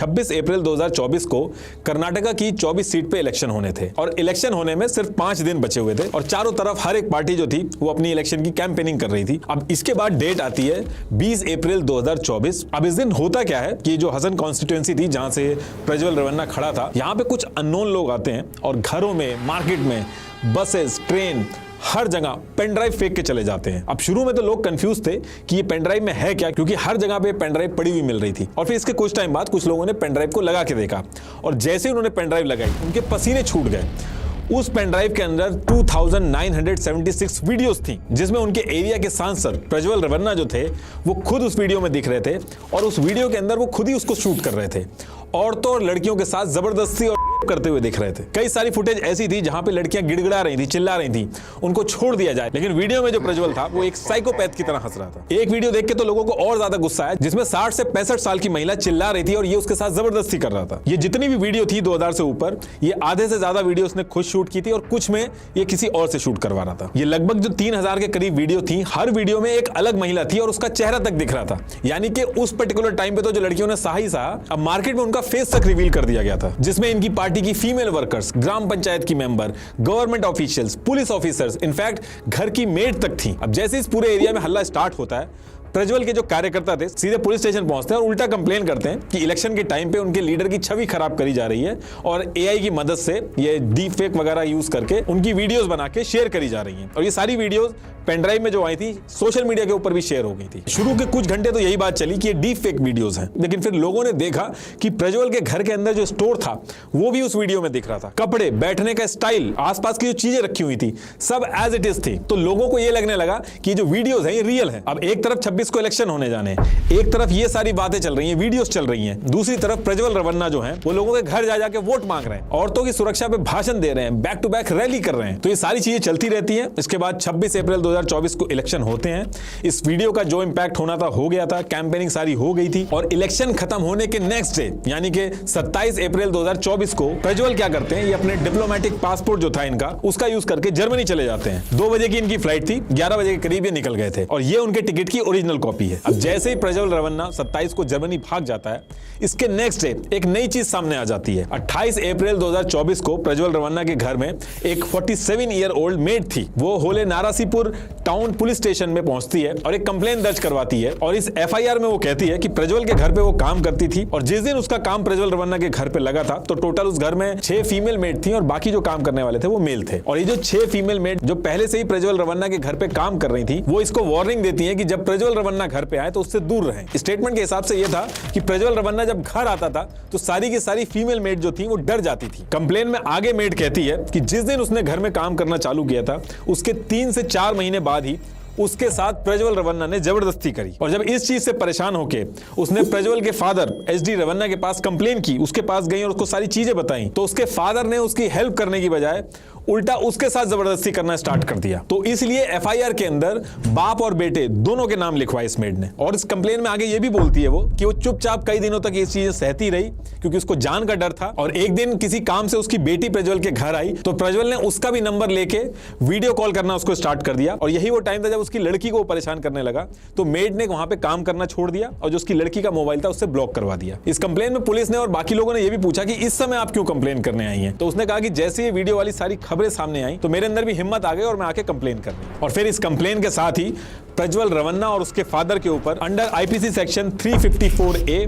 26 अप्रैल 2024 को कर्नाटका की 24 सीट पे इलेक्शन होने थे और इलेक्शन होने में सिर्फ 5 दिन बचे हुए थे और चारों तरफ हर एक पार्टी जो थी वो अपनी इलेक्शन की कैंपेनिंग कर रही थी। अब इसके बाद डेट आती है 20 अप्रैल 2024। अब इस दिन होता क्या है कि जो हसन कॉन्स्टिट्यूएंसी थी जहां से प्रज्वल रेवन्ना खड़ा था, यहां पे कुछ अननोन लोग आते हैं और घरों में, मार्केट में, बसेस, ट्रेन, हर जगह पेन ड्राइव फेंक के चले जाते हैं। अब शुरू में तो लोग कंफ्यूज थे कि ये पेन ड्राइव में है क्या, क्योंकि हर जगह पे पेन ड्राइव पड़ी हुई मिल रही थी। और फिर इसके कुछ टाइम बाद कुछ लोगों ने पेन ड्राइव को लगा के देखा और जैसे ही उन्होंने पेन ड्राइव लगाई उनके पसीने छूट गए। उस पेन ड्राइव के अंदर 2976 वीडियोस थी, जिसमें उनके एरिया के सांसद प्रज्वल रेवन्ना जो थे वो खुद उस वीडियो में दिख रहे थे और उस वीडियो के अंदर वो खुद ही उसको शूट कर रहे थे। औरतों और लड़कियों के साथ जबरदस्ती और करते हुए दिख रहे थे। कई सारी फुटेज ऐसी थी जहां पे लड़कियां गिड़गिड़ा रही थी, चिल्ला रही थी, उनको छोड़ दिया जाए। लेकिन वीडियो में जो प्रज्वल था वो एक साइकोपैथ की तरह हंस रहा था। एक वीडियो देख के तो लोगों को और ज्यादा गुस्सा आया, जिसमें 60 से 65 साल की महिला चिल्ला रही थी और ये उसके साथ जबरदस्ती कर रहा था। ये जितनी भी वीडियो थी 2000 से ऊपर, ये आधे से ज्यादा वीडियो उसने खुद शूट की थी और कुछ में ये किसी और से शूट करवा रहा था। ये लगभग जो 3000 के करीब वीडियो थी, हर वीडियो में एक अलग महिला थी और उसका चेहरा तक दिख रहा था। यानी कि उस पर्टिकुलर टाइम पे तो जो लड़कियों ने सहा ही सहा, अब मार्केट में उनका फेस तक रिवील कर दिया गया था, जिसमें इनकी पार्टी की फीमेल वर्कर्स, ग्राम पंचायत की member, government officials, police officers, in fact घर की मेड तक थी। अब जैसे इस पूरे एरिया में हल्ला स्टार्ट होता है, प्रज्वल के जो कार्यकर्ता थे सीधे पुलिस स्टेशन पहुंचते हैं और उल्टा कंप्लेन करते हैं कि इलेक्शन के टाइम पे उनके लीडर की छवि खराब करी जा रही है और एआई की मदद से ये डीप फेक वगैरह यूज करके उनकी वीडियोस बना के शेयर करी जा रही हैं। और ये सारी वीडियोस पेन ड्राइव में जो आई थी सोशल मीडिया के ऊपर भी शेयर हो गई थी। शुरू के कुछ घंटे तो यही बात चली कि ये डीप फेक वीडियोस हैं, लेकिन फिर लोगों ने देखा कि प्रज्वल के घर के अंदर जो स्टोर था वो भी उस वीडियो में दिख रहा था। कपड़े, बैठने का स्टाइल, आसपास की जो चीजें रखी हुई थी सब एज इट इज थी। तो लोगों को ये लगने लगा कि जो वीडियोस हैं ये रियल है। अब एक तरफ 26 को इलेक्शन होने जाने, एक तरफ ये सारी बातें चल रही हैं, वीडियोस चल रही हैं, दूसरी तरफ प्रज्वल रेवन्ना जो हैं वो लोगों के घर जा जाके वोट मांग रहे हैं, औरतों की सुरक्षा पे भाषण दे रहे हैं, बैक टू बैक रैली कर रहे हैं। तो ये सारी चीजें चलती रहती हैं। इसके बाद 26 अप्रैल 2024 को इलेक्शन होते हैं। इस वीडियो का जो इंपैक्ट होना था हो गया था, कैंपेनिंग सारी हो गई थी और इलेक्शन खत्म होने के नेक्स्ट डे यानी कि 27 अप्रैल 2024 को प्रज्वल क्या करते हैं, ये अपने डिप्लोमेटिक पासपोर्ट जो था इनका उसका यूज करके जर्मनी चले जाते हैं। 2 बजे की इनकी फ्लाइट थी, 11 बजे के करीब ये निकल गए थे और ये उनके टिकट की ओरिजिनल कॉपी है। अब जैसे ही प्रज्वल रेवन्ना 27 को जर्मनी भाग जाता है, इसके नेक्स्ट डे एक नई चीज सामने आ जाती है। 28 अप्रैल 2024 को प्रज्वल रेवन्ना के घर में एक 47 ईयर ओल्ड मेड थी। वो होले नारासीपुर टाउन पुलिस स्टेशन में पहुंचती है और एक कंप्लेन दर्ज करवाती है और इस एफआईआर में वो कहती है कि प्रज्वल के घर पे वो काम करती थी और जिस दिन उसका काम प्रज्वल रेवन्ना के घर पे लगा था तो टोटल उस घर में 6 फीमेल मेड थी और बाकी जो काम करने वाले थे वो मेल थे। और ये जो 6 फीमेल मेड जो पहले से ही प्रज्वल रेवन्ना के घर पे काम कर रही थी, वो इसको वार्निंग देती है कि जब प्रज्वल रेवन्ना घर पे आए तो उससे दूर रहें। स्टेटमेंट के हिसाब से ये था कि प्रज्वल रेवन्ना जब घर आता था तो सारी की सारी फीमेल मेड जो थी वो डर जाती थी। कंप्लेन में आगे मेड कहती है कि जिस दिन उसने घर में काम करना चालू किया था उसके 3 से 4 महीने बाद ही उसके साथ प्रज्वल रेवन्ना ने जबरदस्ती करी। और जब इस चीज से परेशान होके उसने प्रज्वल के फादर एसडी रेवन्ना के पास कंप्लेन की, उसके पास गई और उसको सारी चीजें बताई, तो उसके फादर ने उसकी हेल्प करने की बजाय उल्टा उसके साथ जबरदस्ती करना स्टार्ट कर दिया। तो इसलिए एफआईआर के अंदर बाप और बेटे दोनों के नाम लिखवाए इस मेड ने। और इस कंप्लेन में आगे ये भी बोलती है वो कि वो चुपचाप कई दिनों तक ये चीजें सहती रही क्योंकि उसको जान का डर था। और एक दिन किसी काम से उसकी बेटी प्रज्वल के घर आई तो प्रज्वल ने उसका भी नंबर लेके वीडियो कॉल करना उसको स्टार्ट कर दिया। और यही वो टाइम था जब उसकी लड़की को परेशान करने लगा तो मेड ने वहां पे काम करना छोड़ दिया और जो उसकी लड़की का मोबाइल था उससे ब्लॉक करवा दिया। इस कंप्लेन में पुलिस ने और बाकी लोगों ने यह भी पूछा कि इस समय आप क्यों कंप्लेन करने आई हैं, तो उसने कहा कि जैसे ये वीडियो वाली सारी खबरें सामने आई तो मेरे अंदर भी हिम्मत आ गई और मैं आके कंप्लेन कर दी। और फिर इस कंप्लेन के साथ ही प्रज्वल रेवन्ना और उसके फादर के ऊपर under IPC section 354A,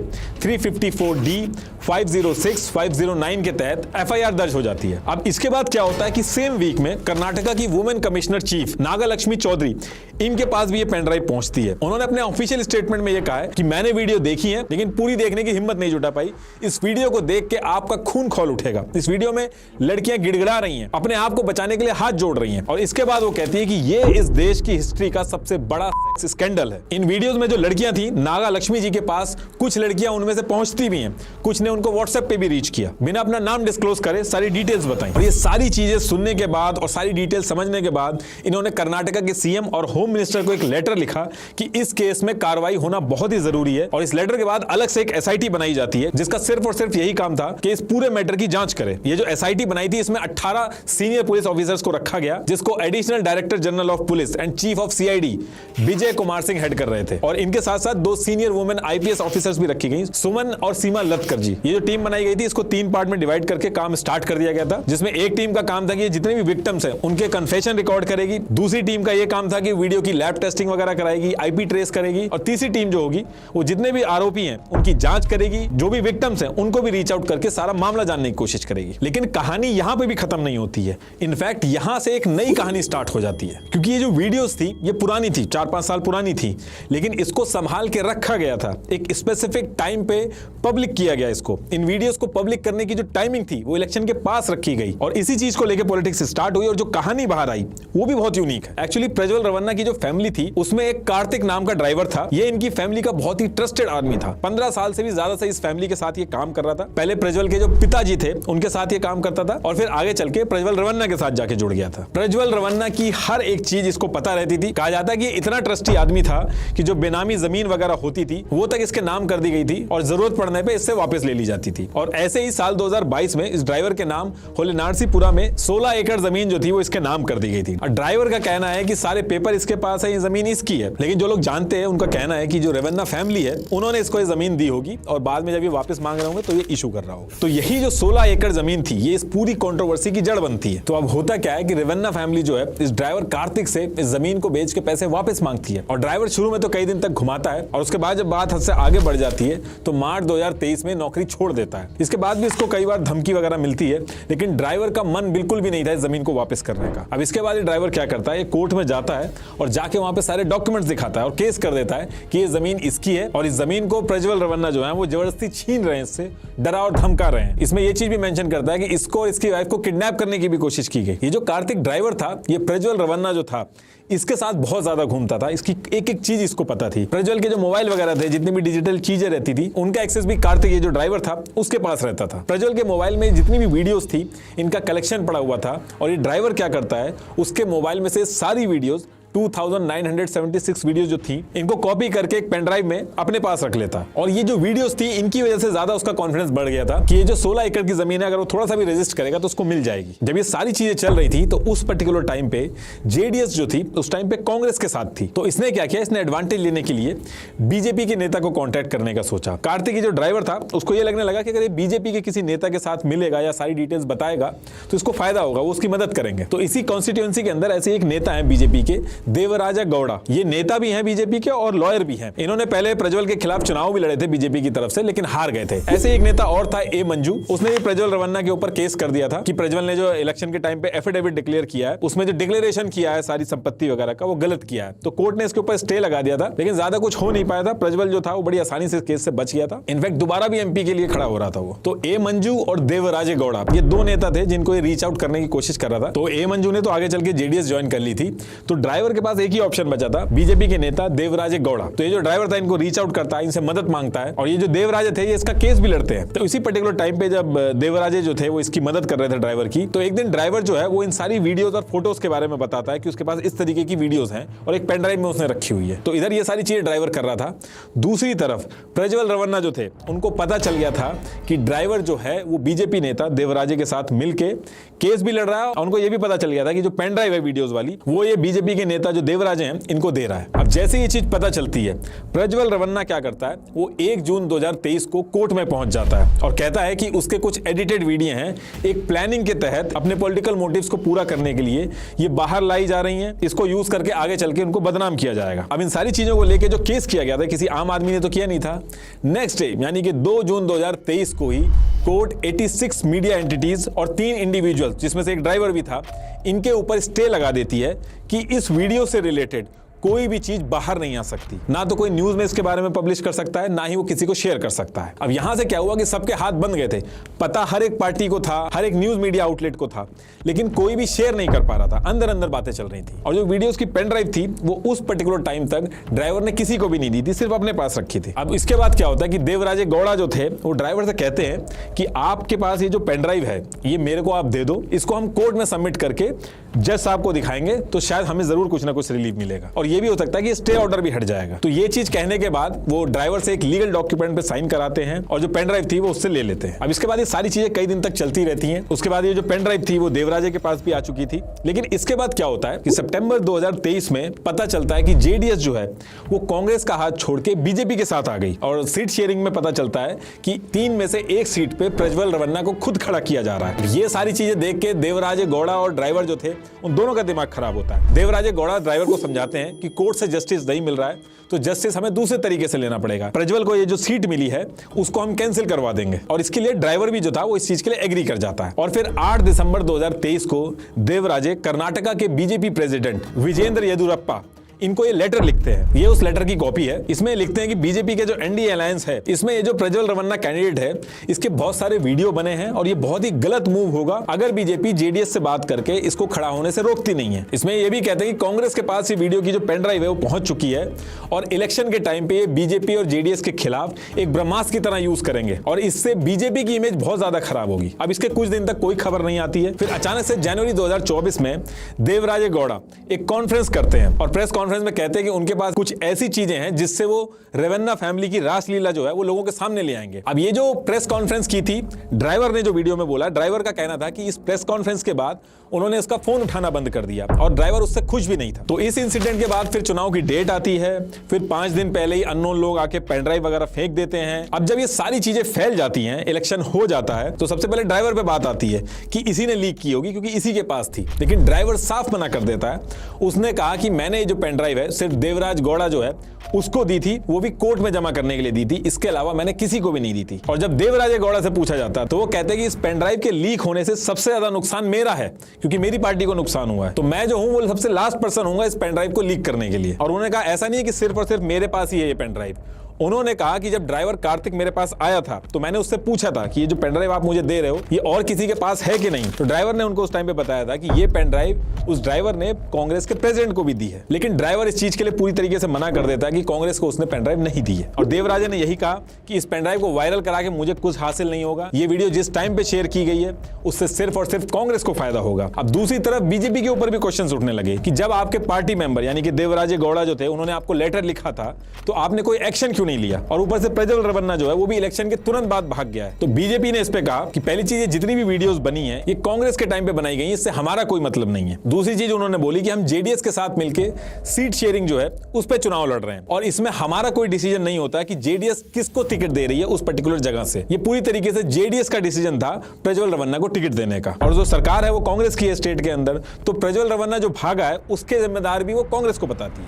354D, 506, 509 के तहत एफआईआर दर्ज हो जाती है। अब इसके बाद क्या होता है कि सेम वीक में कर्नाटका की वुमेन कमिश्नर चीफ नागालक्ष्मी चौधरी, इनके पास भी ये पेन ड्राइव पहुंचती है। उन्होंने अपने ऑफिशियल स्टेटमेंट में ये कहा है कि मैंने वीडियो देखी है लेकिन पूरी देखने की हिम्मत नहीं जुटा पाई। इस वीडियो को देख के आपका खून खौल उठेगा। इस वीडियो में लड़कियां गिड़गिड़ा रही हैं, अपने आप को बचाने के लिए हाथ जोड़ रही हैं। और इसके बाद वो कहती है कि ये इस देश की हिस्ट्री का सबसे बड़ा सेक्स स्कैंडल है। इन वीडियोस में जो लड़कियां थी नागा लक्ष्मी जी के पास, कुछ लड़कियां उनमें से पहुंचती भी हैं, कुछ ने उनको व्हाट्सएप पे भी रीच किया, बिना अपना नाम डिस्क्लोज करे सारी डिटेल्स बताई। और ये सारी चीजें सुनने के बाद और सारी डिटेल्स समझने के बाद इन्होंने कर्नाटका के सीएम और होम मिनिस्टर को एक लेटर लिखा कि इस केस में कार्रवाई होना बहुत ही जरूरी है। और इस लेटर के बाद अलग से एक एसआईटी बनाई जाती है जिसका सिर्फ और सिर्फ यही काम था कि इस पूरे मैटर की जांच करे। ये जो एसआईटी बनाई थी इसमें 18 सीनियर पुलिस ऑफिसर्स को रखा गया, जिसको additional director general of police and chief of CID Vijay Vijay Kumar Singh head कर रहे थे और इनके साथ साथ 2 सीनियर वुमेन आईपीएस ऑफिसर्स भी रखी गई, सुमन और सीमा लतकर जी। ये जो टीम बनाई गई थी इसको 3 पार्ट में डिवाइड करके काम स्टार्ट कर दिया गया था, जिसमें एक टीम का काम था कि जितने भी विक्टिम्स हैं उनके कन्फेशन रिकॉर्ड करेगी, दूसरी टीम का ये काम था कि वीडियो की लैब टेस्टिंग वगैरह कराएगी, आईपी ट्रेस करेगी, और तीसरी टीम जो होगी वो जितने भी आरोपी हैं उनकी जांच करेगी, जो भी विक्टिम्स हैं उनको भी रीच आउट करके सारा मामला जानने की कोशिश करेगी। लेकिन कहानी यहां पे भी खत्म नहीं होती है, इनफैक्ट यहां से एक नई कहानी स्टार्ट हो जाती है, क्योंकि ये जो वीडियोस थी ये पुरानी थी, 4-5 साल पुरानी थी, लेकिन इसको संभाल के रखा गया था, एक स्पेसिफिक टाइम पे पब्लिक किया गया इसको। इन वीडियोस को पब्लिक करने की जो टाइमिंग थी वो इलेक्शन के पास रखी गई और इसी चीज को लेकर पॉलिटिक्स स्टार्ट हुई और जो कहानी बाहर आई वो भी बहुत यूनिक है। एक्चुअली प्रज्वल रवन्ना की जो फैमिली थी उसमें एक कार्तिक नाम का ड्राइवर था, ये इनकी फैमिली का बहुत ही ट्रस्टेड आदमी था, 15 साल से भी ज्यादा से इस फैमिली के साथ ये काम कर रहा था। पहले प्रज्वल के जो पिताजी थे उनके साथ ये काम करता था और फिर आगे चल के प्रज्वल रवन्ना के साथ जाके जुड़ गया था। प्रज्वल रवन्ना की हर एक चीज इसको पता रहती थी, कहा जाता है कि इतना ट्रस्टी आदमी था कि जो बेनामी जमीन वगैरह होती थी वो तक इसके नाम कर दी गई थी और जरूरत पड़ने पे इससे वापस ले ली जाती थी। और ऐसे ही साल 2022 में इस ड्राइवर के नाम होलेनारसीपुरा में 16 एकड़ जमीन जो थी वो इसके नाम कर दी गई थी। और ड्राइवर का कहना है कि सारे पेपर इसके पास है, ये जमीन इसकी है, लेकिन जो लोग जानते हैं उनका कहना है कि जो रवन्ना फैमिली है उन्होंने इसको ये जमीन दी होगी और बाद में जब ये वापस मांग रहे होंगे तो ये इशू कर रहा होगा। तो यही जो 16 एकड़ जमीन थी ये इस पूरी कंट्रोवर्सी की जड़ बनती है। तो अब होता क्या है कि रवन्ना फैमिली जो है इस ड्राइवर कार्तिक से इस जमीन को बेच के पैसे वापस मांगती है और ड्राइवर शुरू में तो कई दिन तक घुमाता है और उसके बाद जब बात हद से आगे बढ़ जाती है तो मार्च 2023 में नौकरी छोड़ देता है। इसके बाद भी इसको कई बार धमकी वगैरह मिलती है, लेकिन ड्राइवर का मन बिल्कुल भी नहीं था इस जमीन को वापस करने का। अब इसके बाद ड्राइवर क्या करता है, कोर्ट में जाता है और जाके वहां पे सारे डॉक्यूमेंट्स दिखाता है और केस कर देता है कि ये जमीन इसकी है और इस जमीन को प्रज्वल रवन्ना जो है वो जबरदस्ती छीन रहे हैं, इससे डरा और धमका रहे हैं। इसमें ये चीज भी मेंशन करता है कि इसको और इसकी वाइफ को किडनैप करने की भी कोशिश की गई। ये जो कार्तिक ड्राइवर था ये प्रज्वल रवन्ना जो था इसके साथ बहुत ज्यादा घूमता था, इसकी एक एक चीज इसको पता थी। प्रज्वल के जो मोबाइल वगैरह थे, जितनी भी डिजिटल चीजें रहती थी, उनका एक्सेस भी कार्तिक ये जो ड्राइवर था उसके पास रहता था। प्रज्वल के मोबाइल में जितनी भी वीडियोस थी इनका कलेक्शन पड़ा हुआ था और ये ड्राइवर क्या करता है उसके मोबाइल में से सारी वीडियोस 2976 वीडियोस जो थी इनको कॉपी करके एक पेन ड्राइव में अपने पास रख लेता और ये जो वीडियोस थी इनकी वजह से ज्यादा उसका कॉन्फिडेंस बढ़ गया था कि ये जो 16 एकड़ की जमीन है अगर वो थोड़ा सा भी रजिस्ट करेगा तो उसको मिल जाएगी। जब ये सारी चीजें चल रही थी तो उस पर्टिकुलर टाइम पे जेडीएस जो थी उस टाइम पे कांग्रेस के साथ थी, तो इसने क्या किया, इसने एडवांटेज लेने के लिए बीजेपी के नेता को कॉन्टैक्ट करने का सोचा। कार्तिक जो ड्राइवर था उसको ये लगने लगा कि अगर ये बीजेपी के किसी नेता के साथ मिलेगा या सारी डिटेल्स बताएगा तो इसको फायदा होगा, वो उसकी मदद करेंगे। तो इसी कॉन्स्टिट्यूएंसी के अंदर ऐसे एक नेता है बीजेपी के, देवराजा गौड़ा, ये नेता भी हैं बीजेपी के और लॉयर भी हैं। इन्होंने पहले प्रज्वल के खिलाफ चुनाव भी लड़े थे बीजेपी की तरफ से, लेकिन हार गए थे। ऐसे एक नेता और था ए मंजू, उसने भी प्रज्वल रवन्ना के ऊपर केस कर दिया था कि प्रज्वल ने जो इलेक्शन के टाइम पे एफिडेविट डिक्लेयर किया है उसमें जो डिक्लेरेशन किया है सारी संपत्ति वगैरह का वो गलत किया है। तो कोर्ट ने इसके ऊपर स्टे लगा दिया था, लेकिन ज्यादा कुछ हो नहीं पाया था। प्रज्वल जो था वो बड़ी आसानी से केस से बच गया था, इनफैक्ट दोबारा भी एमपी के लिए खड़ा हो रहा था वो। तो ए मंजू और देवराजे गौड़ा ये 2 नेता थे जिनको ये रीच आउट करने की कोशिश कर रहा था। तो ए मंजू ने तो आगे चल के जेडीएस ज्वाइन कर ली थी, तो ड्राइवर के पास एक ही ऑप्शन बचा था, बीजेपी के नेता देवराजे गौड़ा। तो ये जो ड्राइवर था इनको रीच आउट करता है, इनसे मदद मांगता है और ये जो देवराजे थे ये इसका केस भी लड़ते हैं। तो इसी पर्टिकुलर टाइम पे जब देवराजे जो थे वो इसकी मदद कर रहे थे ड्राइवर की, तो एक दिन ड्राइवर जो है वो इन सारी वीडियोस और फोटोज के बारे में बताता है कि उसके पास इस तरीके की वीडियोस हैं और एक पेन ड्राइव में उसने रखी हुई है। तो इधर ये सारी चीजें ड्राइवर कर रहा था। दूसरी तरफ प्रज्वल रवन्ना जो थे उनको पता चल गया था कि ड्राइवर जो है वो बीजेपी नेता देवराजे के साथ मिलके केस भी लड़ रहा है और उनको ये भी पता चल गया था कि जो पेन ड्राइव है वीडियोस वाली वो ये बीजेपी के नेता जो देवराजे हैं इनको दे रहा है। अब जैसे ये चीज पता चलती है प्रज्वल रवन्ना क्या करता है, वो 1 जून 2023 को कोर्ट में पहुंच जाता है और कहता है कि उसके कुछ एडिटेड वीडियो हैं एक प्लानिंग के तहत अपने पॉलिटिकल मोटिव्स को पूरा करने के लिए ये बाहर लाई जा रही हैं, इसको यूज करके आगे चल के उनको बदनाम किया जाएगा। अब इन सारी चीजों को लेके जो केस किया गया था किसी आम आदमी ने तो किया नहीं था। नेक्स्ट डे यानी कि 2 जून 2023 को ही कोर्ट 86 मीडिया एंटिटीज और 3 इंडिविजुअल्स जिसमें से एक ड्राइवर भी था इनके ऊपर स्टे लगा देती है कि इस वीडियो से रिलेटेड कोई भी चीज बाहर नहीं आ सकती, ना तो कोई न्यूज में इसके बारे में पब्लिश कर सकता है, ना ही वो किसी को शेयर कर सकता है। अब यहां से क्या हुआ कि सबके हाथ बंद गए थे, पता हर एक पार्टी को था, हर एक न्यूज मीडिया आउटलेट को था, लेकिन कोई भी शेयर नहीं कर पा रहा था, अंदर अंदर बातें चल रही थी। और जो वीडियोस की पेन ड्राइव थी वो उस पर्टिकुलर टाइम तक ड्राइवर ने किसी को भी नहीं दी थी, सिर्फ अपने पास रखी थी। अब इसके बाद क्या होता है कि देवराजे गौड़ा जो थे वो ड्राइवर से कहते हैं कि आपके पास ये जो पेन ड्राइव है ये मेरे को आप दे दो, इसको हम कोर्ट में सबमिट करके जज साहब को दिखाएंगे तो शायद हमें जरूर कुछ ना कुछ रिलीफ मिलेगा, और ये भी हो सकता है कि स्टे ऑर्डर भी हट जाएगा। तो ये चीज कहने के बाद वो ड्राइवर से एक लीगल डॉक्यूमेंट पे साइन कराते हैं और जो पेन ड्राइव थी वो उससे ले लेते हैं। अब इसके बाद ये सारी चीजें कई दिन तक चलती रहती हैं। उसके बाद ये जो पेन ड्राइव थी वो देवराजे के पास भी आ चुकी थी। लेकिन इसके बाद क्या होता है कि सितंबर 2023 में पता चलता है कि जेडीएस जो है वो कांग्रेस का हाथ छोड़ के बीजेपी के साथ आ गई, और सीट शेयरिंग में पता चलता है कि 3 में से 1 सीट पे प्रज्वल रवन्ना को खुद खड़ा किया जा रहा है। ये सारी चीजें देख के देवराजे गौड़ा और ड्राइवर जो थे उन दोनों का दिमाग खराब होता है। देवराजे गौड़ा ड्राइवर को समझाते हैं कि कोर्ट से जस्टिस नहीं मिल रहा है तो जस्टिस हमें दूसरे तरीके से लेना पड़ेगा। प्रज्वल को ये जो सीट मिली है उसको हम कैंसिल करवा देंगे, और इसके लिए ड्राइवर भी जो था वो इस चीज के लिए एग्री कर जाता है। और फिर 8 दिसंबर 2023 को देवराजे कर्नाटका के बीजेपी प्रेसिडेंट विजेंद्र येदुरप्पा इनको ये लेटर लिखते हैं। ये उस लेटर की कॉपी है। इसमें लिखते हैं कि बीजेपी के जो एनडीए अलायंस है इसमें ये जो प्रज्वल रवन्ना कैंडिडेट है इसके बहुत सारे वीडियो बने हैं, और ये बहुत ही गलत मूव होगा अगर बीजेपी जेडीएस से बात करके इसको खड़ा होने से रोकती नहीं है। इसमें ये भी कहते हैं कि कांग्रेस के पास ये वीडियो की जो पेन ड्राइव है वो पहुंच चुकी है, और इलेक्शन के टाइम पे बीजेपी और जेडीएस के खिलाफ एक ब्रह्मास्त्र की तरह यूज करेंगे, और इससे बीजेपी की इमेज बहुत ज्यादा खराब होगी। अब इसके कुछ दिन तक कोई खबर नहीं आती है। फिर अचानक से जनवरी 2024 में देवराजे गौड़ा एक कॉन्फ्रेंस करते हैं, और प्रेस कॉन्फ्रेंस में कहते हैं कि उनके पास कुछ ऐसी चीजें हैं जिससे वो रवन्ना फैमिली की रासलीला जो है वो लोगों के सामने ले आएंगे। अब ये जो प्रेस कॉन्फ्रेंस की थी, ड्राइवर ने जो वीडियो में बोला, ड्राइवर का कहना था कि इस प्रेस कॉन्फ्रेंस के बाद उन्होंने इसका फोन उठाना बंद कर दिया, और ड्राइवर उससे खुश भी नहीं था। तो इस इंसिडेंट के बाद फिर चुनाव की डेट आती है। फिर 5 दिन पहले ही अननोन लोग आके पेन ड्राइव वगैरह फेंक देते हैं। अब जब ये सारी चीजें फैल जाती हैं, इलेक्शन हो जाता है, तो सबसे पहले ड्राइवर पे बात आती है कि इसी ने लीक की होगी क्योंकि इसी के पास थी। लेकिन ड्राइवर साफ मना कर देता है। उसने कहा कि मैंने ये जो पेन ड्राइव है सिर्फ देवराज गौड़ा जो है उसको दी थी, वो भी कोर्ट में जमा करने के लिए दी थी, इसके अलावा मैंने किसी को भी नहीं दी थी। और जब देवराजे गौड़ा से पूछा जाता तो वो कहते हैं कि इस पेन ड्राइव के लीक होने से सबसे ज्यादा नुकसान मेरा है, क्योंकि मेरी पार्टी को नुकसान हुआ है, तो मैं जो हूं वो सबसे लास्ट पर्सन हूंगा इस पेन ड्राइव को लीक करने के लिए। और उन्होंने कहा ऐसा नहीं है कि सिर्फ और सिर्फ मेरे पास ही है ये पेन ड्राइव। उन्होंने कहा कि जब ड्राइवर कार्तिक मेरे पास आया था तो मैंने उससे पूछा था कि ये जो पेन ड्राइव आप मुझे दे रहे हो ये और किसी के पास है कि नहीं, तो ड्राइवर ने उनको उस टाइम पे बताया था कि ये पेन ड्राइव उस ड्राइवर ने कांग्रेस के प्रेसिडेंट को भी दी है। लेकिन ड्राइवर इस चीज के लिए पूरी तरीके से मना कर देता है कि कांग्रेस को उसने पेन ड्राइव नहीं दी है। और देवराजे ने यही कहा कि इस पेन ड्राइव को वायरल करा के मुझे कुछ हासिल नहीं होगा, ये वीडियो जिस टाइम पे शेयर की गई है उससे सिर्फ और सिर्फ कांग्रेस को फायदा होगा। अब दूसरी तरफ बीजेपी के ऊपर भी क्वेश्चन उठने लगे कि जब आपके पार्टी मेंबर यानी कि देवराजे गौड़ा जो थे उन्होंने आपको लेटर लिखा था तो आपने कोई एक्शन क्यों नहीं लिया, और ऊपर से प्रज्वल रवन्ना जो है वो भी इलेक्शन के तुरंत बाद भाग गया है। तो बीजेपी ने इस पे कहा कि पहली चीज, ये जितनी भी वीडियोस बनी है ये कांग्रेस के टाइम पे बनाई गई, इससे हमारा कोई मतलब नहीं है। दूसरी चीज उन्होंने बोली कि हम जेडीएस के साथ मिलकर सीट शेयरिंग जो है उस पर चुनाव लड़ रहे हैं, और इसमें हमारा कोई डिसीजन नहीं होता कि जेडीएस किसको टिकट दे रही है उस पर्टिकुलर जगह से। ये पूरी तरीके से जेडीएस का डिसीजन था प्रज्वल रवन्ना को टिकट देने का, और जो सरकार है वो कांग्रेस की है स्टेट के अंदर, तो प्रज्वल रवन्ना जो भागा है उसके जिम्मेदार भी वो कांग्रेस को बताती है।